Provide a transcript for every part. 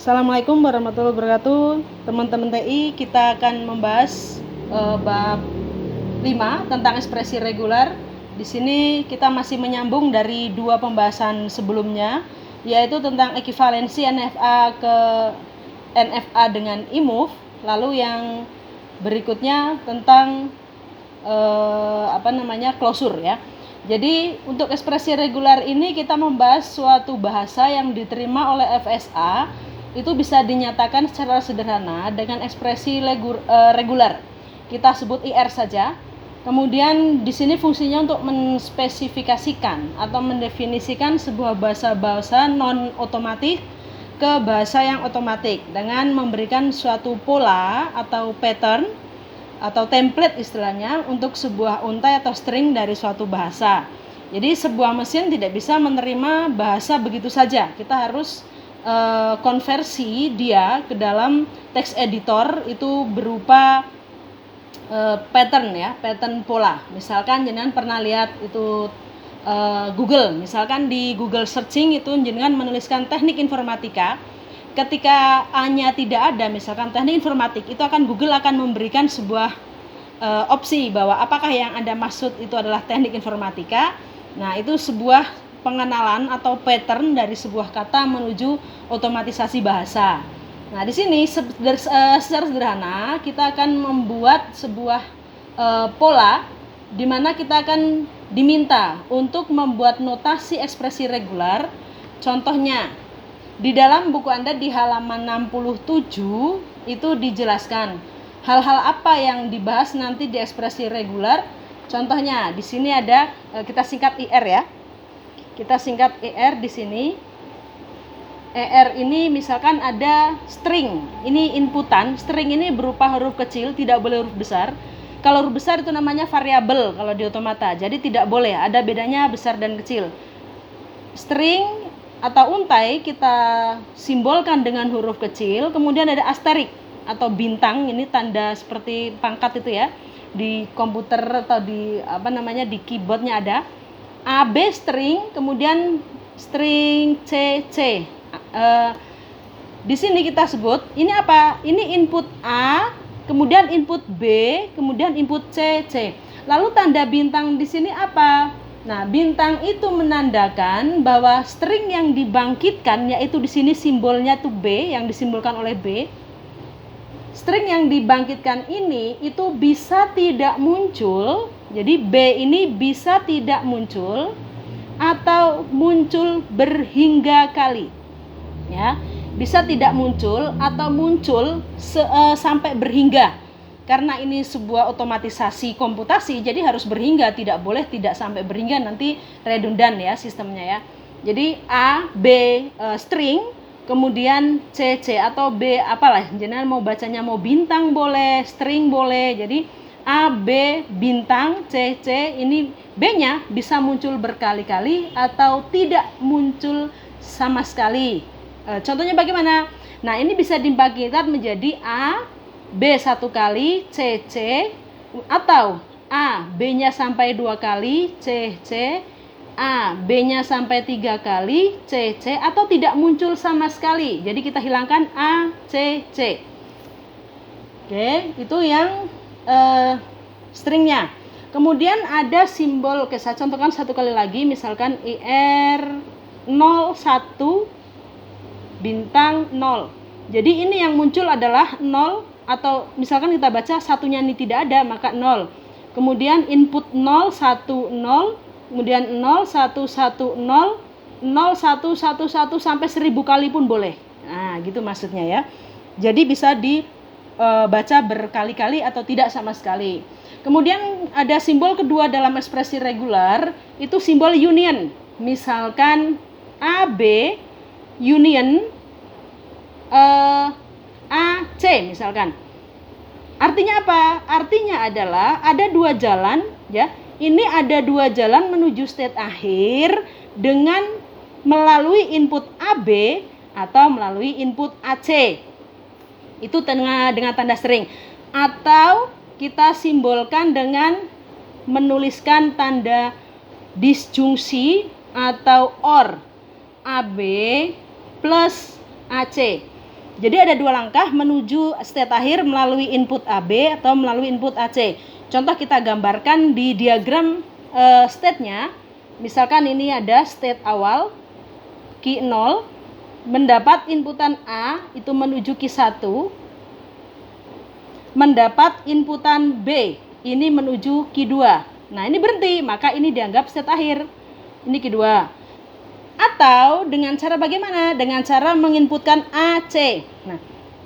Assalamualaikum warahmatullahi wabarakatuh. Teman-teman TI, kita akan membahas bab 5 tentang ekspresi reguler. Di sini kita masih menyambung dari dua pembahasan sebelumnya, yaitu tentang ekivalensi NFA ke NFA dengan IMUF. Lalu yang berikutnya tentang klosur ya. Jadi untuk ekspresi reguler ini kita membahas suatu bahasa yang diterima oleh FSA itu bisa dinyatakan secara sederhana dengan ekspresi reguler. Kita sebut IR saja. Kemudian di sini fungsinya untuk menspesifikasikan atau mendefinisikan sebuah bahasa non otomatik ke bahasa yang otomatik dengan memberikan suatu pola atau pattern atau template istilahnya untuk sebuah untai atau string dari suatu bahasa. Jadi sebuah mesin tidak bisa menerima bahasa begitu saja. Kita harus konversi dia ke dalam text editor itu berupa pattern ya, pattern pola. Misalkan jenengan pernah lihat itu Google, misalkan di Google searching itu jenengan menuliskan teknik informatika. Ketika A-nya tidak ada, misalkan teknik informatik, itu Google akan memberikan sebuah opsi bahwa apakah yang Anda maksud itu adalah teknik informatika. Nah, itu sebuah pengenalan atau pattern dari sebuah kata menuju otomatisasi bahasa. Nah, di sini secara sederhana kita akan membuat sebuah pola di mana kita akan diminta untuk membuat notasi ekspresi reguler. Contohnya, di dalam buku Anda di halaman 67 itu dijelaskan hal-hal apa yang dibahas nanti di ekspresi reguler. Contohnya, di sini ada kita singkat IR ya. Kita singkat ER di sini. ER ini misalkan ada string. Ini inputan. String ini berupa huruf kecil, tidak boleh huruf besar. Kalau huruf besar itu namanya variabel kalau di otomata. Jadi tidak boleh, ada bedanya besar dan kecil. String atau untai kita simbolkan dengan huruf kecil. Kemudian ada asterik atau bintang, ini tanda seperti pangkat itu ya. Di komputer atau di keyboardnya ada. AB string, kemudian string CC. Di sini kita sebut ini apa? Ini input A, kemudian input B, kemudian input CC. Lalu tanda bintang di sini apa? Nah, bintang itu menandakan bahwa string yang dibangkitkan, yaitu di sini simbolnya itu B, yang disimbolkan oleh B. String yang dibangkitkan ini itu bisa tidak muncul. Jadi B ini bisa tidak muncul atau muncul berhingga kali. Ya, bisa tidak muncul atau muncul sampai berhingga. Karena ini sebuah otomatisasi komputasi, jadi harus berhingga, tidak boleh tidak sampai berhingga, nanti redundan ya sistemnya ya. Jadi A, B string, kemudian CC atau B apalah, jenengan mau bacanya mau bintang boleh, string boleh. Jadi A, B, bintang, C, C, ini B-nya bisa muncul berkali-kali atau tidak muncul sama sekali. Contohnya bagaimana? Nah, ini bisa dibangkitkan menjadi A, B satu kali, C, C, atau A, B-nya sampai 2 kali, C, C, A, B-nya sampai 3 kali, C, C, atau tidak muncul sama sekali. Jadi kita hilangkan A, C, C. Oke, itu yang stringnya. Kemudian ada simbol, saya contohkan satu kali lagi, misalkan IR 01 bintang 0. Jadi ini yang muncul adalah 0, atau misalkan kita baca satunya ini tidak ada, maka 0. Kemudian input 0, 1, 0, kemudian 0, 1, 1, 0, 0, 1, 1, 1 sampai 1000 kali pun boleh. Nah, gitu maksudnya ya. Jadi bisa baca berkali-kali atau tidak sama sekali. Kemudian ada simbol kedua dalam ekspresi reguler, itu simbol union. Misalkan AB union AC misalkan. Artinya apa? Artinya adalah ada dua jalan ya. Ini ada dua jalan menuju state akhir dengan melalui input AB atau melalui input AC. Itu dengan tanda string, atau kita simbolkan dengan menuliskan tanda disjungsi atau OR AB plus AC. Jadi ada dua langkah menuju state akhir melalui input AB atau melalui input AC. Contoh kita gambarkan di diagram state-nya. Misalkan ini ada state awal Q0 mendapat inputan A itu menuju Q1, mendapat inputan B ini menuju Q2. Nah, ini berhenti, maka ini dianggap state akhir. Ini Q2. Atau dengan cara bagaimana? Dengan cara menginputkan AC. Nah,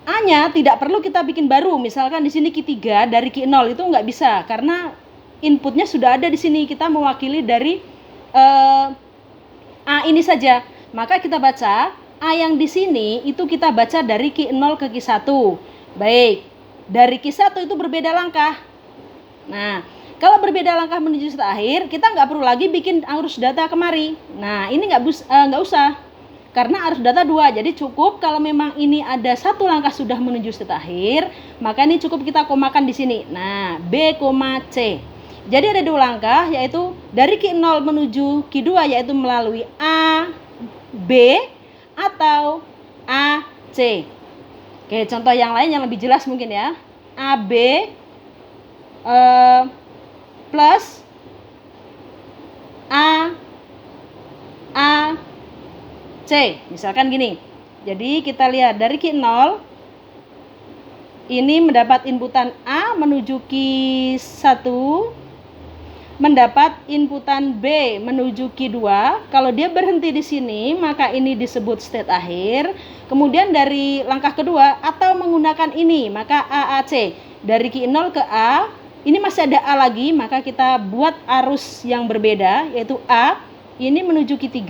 A-nya tidak perlu kita bikin baru. Misalkan di sini Q3 dari Q0 itu nggak bisa karena inputnya sudah ada di sini. Kita mewakili dari A ini saja. Maka kita baca A yang di sini itu kita baca dari Q0 ke Q1. Baik. Dari Q1 itu berbeda langkah. Nah, kalau berbeda langkah menuju state akhir, kita nggak perlu lagi bikin arus data kemari. Nah, ini nggak usah. Karena arus data 2, jadi cukup kalau memang ini ada satu langkah sudah menuju state akhir, maka ini cukup kita komakan di sini. Nah, B, C. Jadi ada dua langkah, yaitu dari Q0 menuju Q2, yaitu melalui A, B, atau A, C. Oke, contoh yang lain yang lebih jelas mungkin ya. A, B, plus A C, misalkan gini. Jadi kita lihat dari Q0 ini mendapat inputan A menuju Q1, mendapat inputan B menuju Q2. Kalau dia berhenti di sini, maka ini disebut state akhir. Kemudian dari langkah kedua atau menggunakan ini, maka AAC dari Q0 ke A. Ini masih ada A lagi, maka kita buat arus yang berbeda, yaitu A, ini menuju Q3,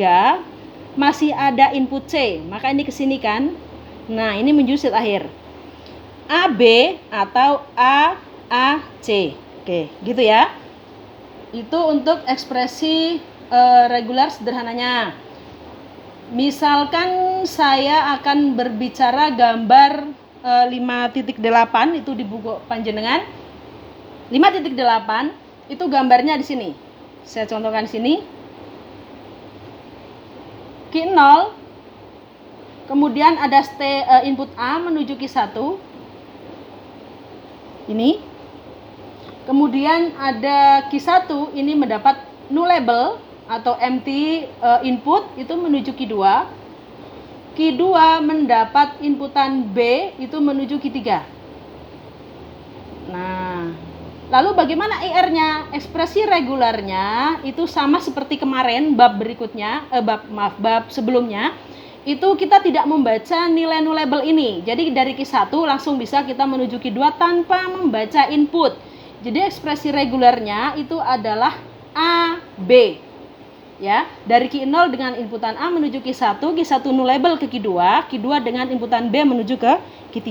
masih ada input C, maka ini ke sini kan. Nah, ini menuju state akhir. AB atau AAC. Oke, gitu ya. Itu untuk ekspresi regular sederhananya. Misalkan saya akan berbicara gambar 5.8 itu di buku panjenengan. 5.8 itu gambarnya di sini. Saya contohkan di sini. Q0, kemudian ada input A menuju Q1. Ini. Kemudian ada Q1 ini mendapat nullable atau empty input itu menuju Q2. Q2 mendapat inputan B itu menuju Q3. Nah, lalu bagaimana IR-nya? Ekspresi regularnya itu sama seperti kemarin bab berikutnya, bab sebelumnya. Itu kita tidak membaca nilai nullable ini. Jadi dari Q1 langsung bisa kita menuju Q2 tanpa membaca input. Jadi ekspresi regularnya itu adalah AB. Ya, dari Q0 dengan inputan A menuju Q1, Q1 nullable ke Q2, Q2 dengan inputan B menuju ke Q3.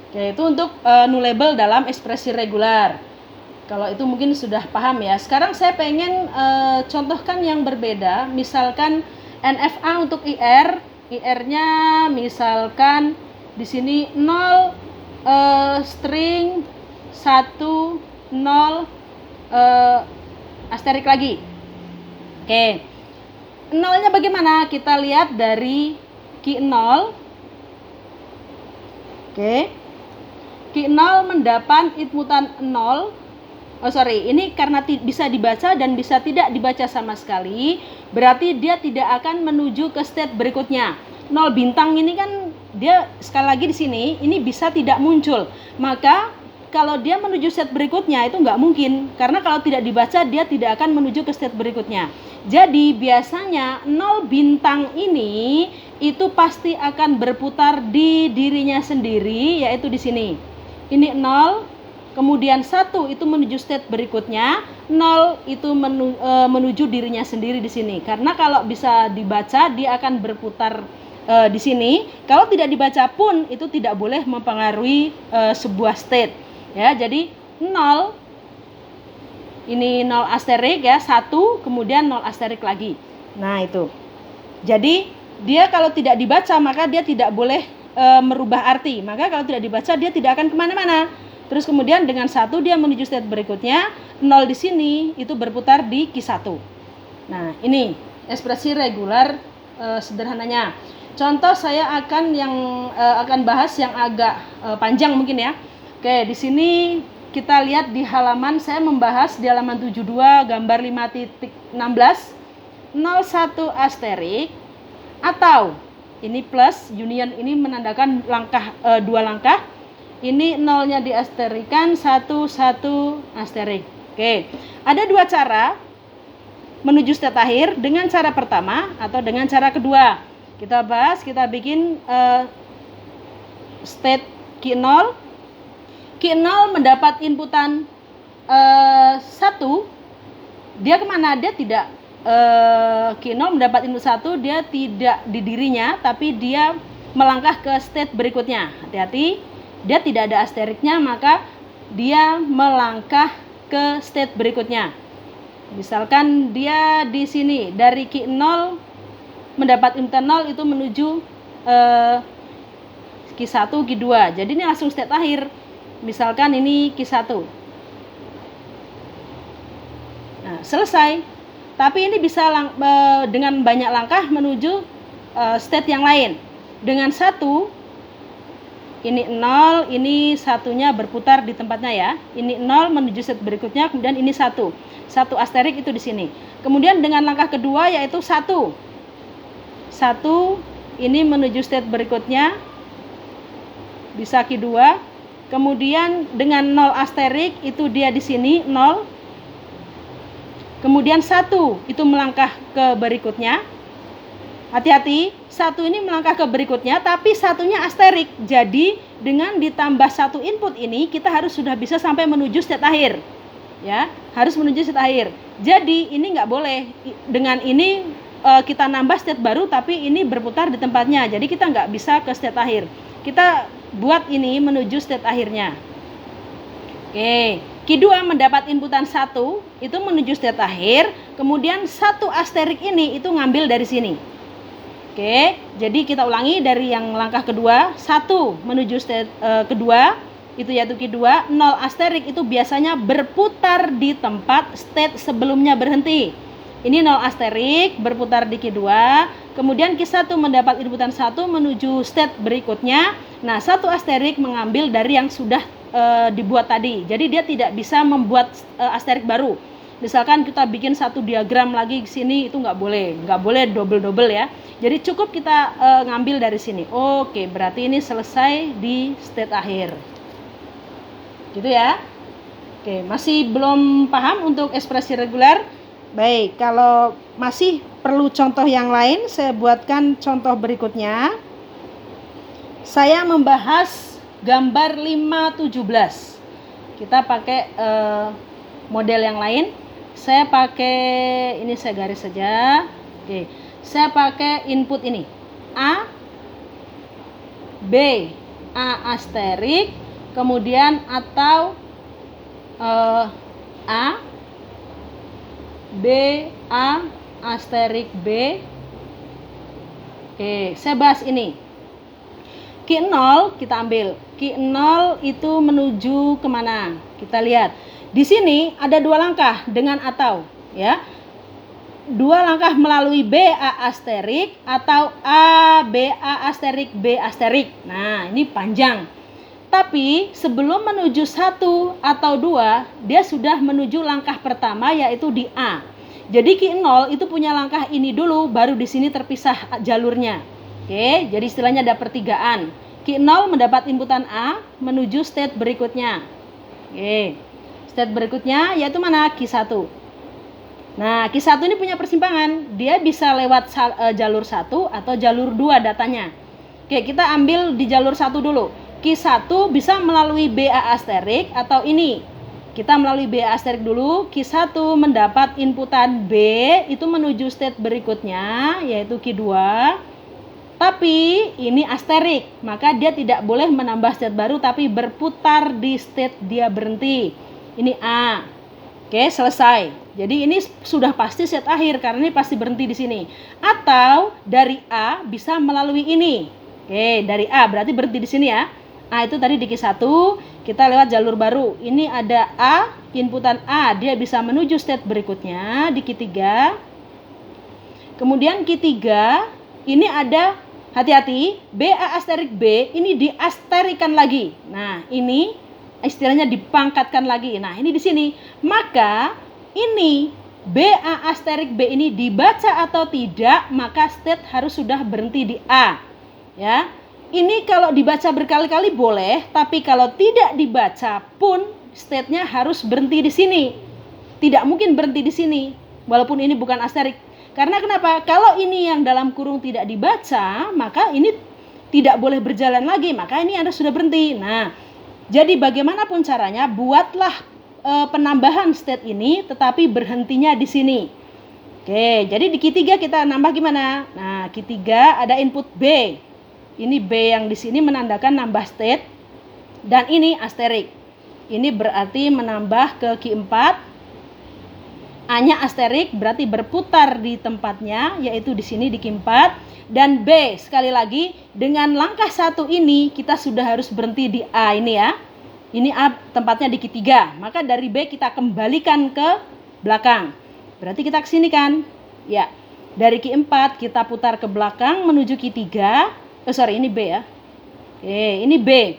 Oke, itu untuk nullable dalam ekspresi regular. Kalau itu mungkin sudah paham ya. Sekarang saya pengen contohkan yang berbeda. Misalkan NFA untuk IR, IR-nya misalkan di sini 0 string 1 0 asterik lagi. Oke. Nolnya bagaimana? Kita lihat dari Q0. Oke. Q0 mendapat inputan 0. Ini karena bisa dibaca dan bisa tidak dibaca sama sekali, berarti dia tidak akan menuju ke state berikutnya. 0 bintang ini kan dia sekali lagi di sini ini bisa tidak muncul. Maka kalau dia menuju state berikutnya itu nggak mungkin, karena kalau tidak dibaca dia tidak akan menuju ke state berikutnya. Jadi biasanya 0 bintang ini itu pasti akan berputar di dirinya sendiri, yaitu di sini. Ini 0, kemudian 1 itu menuju state berikutnya, 0 itu menuju dirinya sendiri di sini. Karena kalau bisa dibaca dia akan berputar di sini. Kalau tidak dibaca pun itu tidak boleh mempengaruhi sebuah state. Ya, jadi 0 ini 0 asterik ya, 1 kemudian 0 asterik lagi. Nah, itu. Jadi dia kalau tidak dibaca maka dia tidak boleh merubah arti. Maka kalau tidak dibaca dia tidak akan kemana-mana. Terus kemudian dengan 1 dia menuju state berikutnya, 0 di sini itu berputar di Q1. Nah, ini ekspresi regular sederhananya. contoh saya akan bahas yang agak panjang mungkin ya. Oke, di sini kita lihat di halaman, saya membahas di halaman 72 gambar 5.16 01 asterik, atau ini plus union, ini menandakan langkah dua langkah. Ini nolnya diasterikan, 1 asterik. Oke, ada dua cara menuju state akhir, dengan cara pertama atau dengan cara kedua. Kita bahas, kita bikin state Q0. Q0 mendapat inputan 1, dia kemana? Dia tidak Q0 mendapat input 1, dia tidak di dirinya, tapi dia melangkah ke state berikutnya. Hati-hati, dia tidak ada asteriknya, maka dia melangkah ke state berikutnya. Misalkan dia di sini dari Q0 mendapat input 0 itu menuju Q1, Q2. Jadi ini langsung state akhir. Misalkan ini Q1. Nah, selesai. Tapi ini bisa dengan banyak langkah menuju state yang lain. Dengan 1, ini 0, ini satunya berputar di tempatnya ya. Ini 0 menuju state berikutnya, kemudian ini 1. 1 asterik itu di sini. Kemudian dengan langkah kedua yaitu 1. 1 ini menuju state berikutnya, bisa Q2. Kemudian dengan 0 asterik itu dia di sini 0. Kemudian 1 itu melangkah ke berikutnya. Hati-hati, 1 ini melangkah ke berikutnya, tapi satunya asterik. Jadi dengan ditambah 1 input ini kita harus sudah bisa sampai menuju state akhir. Ya, harus menuju state akhir. Jadi ini nggak boleh dengan ini kita nambah state baru, tapi ini berputar di tempatnya. Jadi kita nggak bisa ke state akhir. Kita buat ini menuju state akhirnya. Oke, Q2 mendapat inputan 1 itu menuju state akhir, kemudian 1 asterik ini itu ngambil dari sini. Oke, jadi kita ulangi dari yang langkah kedua, 1 menuju state kedua, itu yaitu Q2, 0 asterik itu biasanya berputar di tempat state sebelumnya berhenti. Ini 0 asterik berputar di Q2, kemudian Q1 mendapat inputan 1 menuju state berikutnya. Nah, 1 asterik mengambil dari yang sudah dibuat tadi. Jadi dia tidak bisa membuat asterik baru. Misalkan kita bikin satu diagram lagi di sini, itu nggak boleh double ya. Jadi cukup kita ngambil dari sini. Oke, berarti ini selesai di state akhir. Gitu ya. Oke, masih belum paham untuk ekspresi reguler? Baik, kalau masih perlu contoh yang lain, saya buatkan contoh berikutnya. Saya membahas gambar 5.17. Kita pakai model yang lain. Saya pakai, ini saya garis saja. Oke, saya pakai input ini A, B, A asterik, kemudian atau A, B, A, asterik B. Oke, saya bahas ini. Q0 kita ambil. Q0 itu menuju kemana? Kita lihat. Di sini ada dua langkah dengan atau, ya. Dua langkah melalui B, A asterik atau A, B, A asterik, B asterik. Nah, ini panjang. Tapi sebelum menuju 1 atau 2, dia sudah menuju langkah pertama yaitu di A. Jadi Q0 itu punya langkah ini dulu, baru di sini terpisah jalurnya. Oke, jadi istilahnya ada pertigaan. Q0 mendapat inputan A menuju state berikutnya. Oke, state berikutnya yaitu mana? Q1. Nah, Q1 ini punya persimpangan. Dia bisa lewat jalur 1 atau jalur 2 datanya. Oke, kita ambil di jalur 1 dulu. Q1 bisa melalui BA asterik atau ini. Kita melalui BA asterik dulu. Q1 mendapat inputan B itu menuju state berikutnya yaitu Q2. Tapi ini asterik, maka dia tidak boleh menambah state baru tapi berputar di state dia berhenti. Ini A. Oke, selesai. Jadi ini sudah pasti state akhir karena ini pasti berhenti di sini. Atau dari A bisa melalui ini. Oke, dari A berarti berhenti di sini ya. A itu tadi di Q1, kita lewat jalur baru. Ini ada A, inputan A, dia bisa menuju state berikutnya di Q3. Kemudian Q3, ini ada hati-hati, BA asterik B ini diasterikan lagi. Nah, ini istilahnya dipangkatkan lagi. Nah, ini di sini. Maka ini BA asterik B ini dibaca atau tidak, maka state harus sudah berhenti di A. Ya. Ini kalau dibaca berkali-kali boleh, tapi kalau tidak dibaca pun state-nya harus berhenti di sini. Tidak mungkin berhenti di sini, walaupun ini bukan asterik. Karena kenapa? Kalau ini yang dalam kurung tidak dibaca, maka ini tidak boleh berjalan lagi, maka ini Anda sudah berhenti. Nah, jadi bagaimanapun caranya, buatlah penambahan state ini, tetapi berhentinya di sini. Oke, jadi di Q3 kita nambah gimana? Nah, Q3 ada input B. Ini B yang di sini menandakan nambah state, dan ini asterik. Ini berarti menambah ke Q4. A-nya asterik berarti berputar di tempatnya, yaitu di sini di Q4. Dan B, sekali lagi, dengan langkah 1 ini kita sudah harus berhenti di A ini ya. Ini A tempatnya di Q3. Maka dari B kita kembalikan ke belakang. Berarti kita ke sini kan? Ya. Dari Q4 kita putar ke belakang menuju Q3. Ini B ya. Oke, ini B.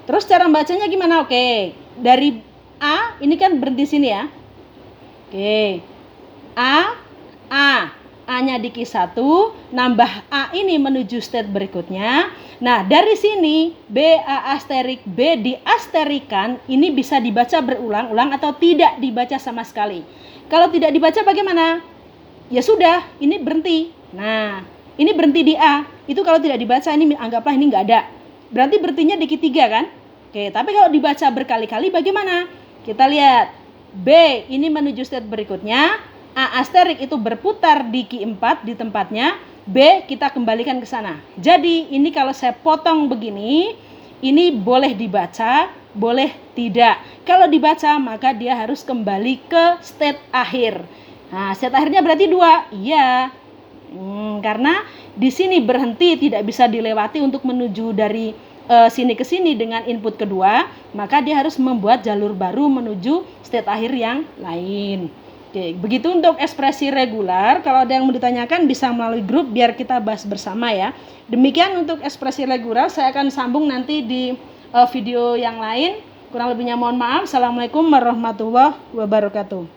Terus cara bacanya gimana? Oke, dari A ini kan berhenti sini ya. Oke. A-nya di Q1, nambah A ini menuju state berikutnya. Nah, dari sini BA asterik B diasterikan, ini bisa dibaca berulang-ulang atau tidak dibaca sama sekali. Kalau tidak dibaca bagaimana? Ya sudah, ini berhenti. Nah, ini berhenti di A. Itu kalau tidak dibaca, ini anggaplah ini nggak ada. Berarti berhentinya di Q3 kan? Oke, tapi kalau dibaca berkali-kali bagaimana? Kita lihat. B ini menuju state berikutnya. A asterik itu berputar di Q4 di tempatnya. B kita kembalikan ke sana. Jadi ini kalau saya potong begini, ini boleh dibaca, boleh tidak. Kalau dibaca maka dia harus kembali ke state akhir. Nah, state akhirnya berarti 2. Iya. Karena di sini berhenti tidak bisa dilewati untuk menuju dari sini ke sini dengan input kedua, maka dia harus membuat jalur baru menuju state akhir yang lain. Oke, begitu untuk ekspresi regular. Kalau ada yang mau ditanyakan bisa melalui grup biar kita bahas bersama ya. Demikian untuk ekspresi regular, saya akan sambung nanti di video yang lain. Kurang lebihnya mohon maaf. Assalamualaikum warahmatullahi wabarakatuh.